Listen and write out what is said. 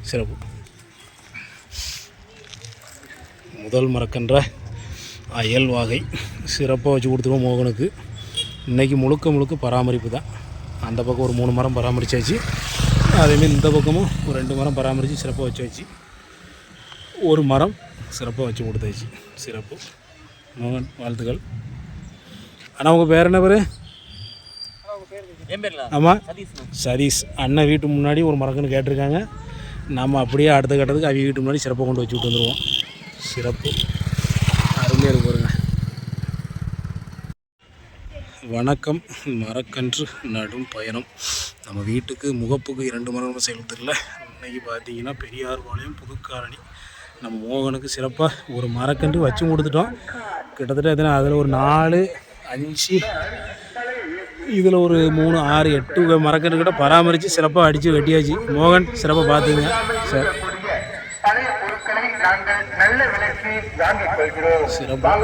சிறப்பு. முதல் மரக்கன்ற அயல் வாகை சிறப்பாக வச்சு கொடுத்துருவோம் மோகனுக்கு. இன்றைக்கி முழுக்க பராமரிப்பு தான். அந்த பக்கம் ஒரு 3 மரம் பராமரித்தாச்சு. அதேமாரி இந்த பக்கமும் ஒரு 2 மரம் பராமரித்து சிறப்பாக வச்சாச்சு. ஒரு மரம் சிறப்பாக வச்சு கொடுத்தாச்சு. சிறப்பு மோகன், வாழ்த்துக்கள். ஆனால் உங்கள் பேர் என்ன பேர்? ஆமாம், சதீஷ். அண்ணன் வீட்டு முன்னாடி ஒரு மரக்கன்று கேட்டிருக்காங்க. நம்ம அப்படியே அடுத்த கட்டத்துக்கு அவங்க வீட்டு முன்னாடி சிறப்பாக கொண்டு வச்சு விட்டு வந்துடுவோம். சிறப்பு, அருமையாக இருக்கு பாருங்க. வணக்கம். மரக்கன்று நடும் பயணம். நம்ம வீட்டுக்கு முகப்புக்கு 2 மரம் செயல்படுத்தல. இன்றைக்கி பார்த்தீங்கன்னா பெரியார்பாளையம் புதுக்காலனி நம்ம மோகனுக்கு சிறப்பாக ஒரு மரக்கன்று வச்சு கொடுத்துட்டோம். கிட்டத்தட்ட எத்தனை, அதில் ஒரு 4, 5, இதில் ஒரு 3, 6, 8 மரக்கன்று கிட்ட பராமரித்து சிறப்பாக அடித்து வெட்டியாச்சு. மோகன் சிறப்பாக பார்த்துங்க சார். சிறப்பாக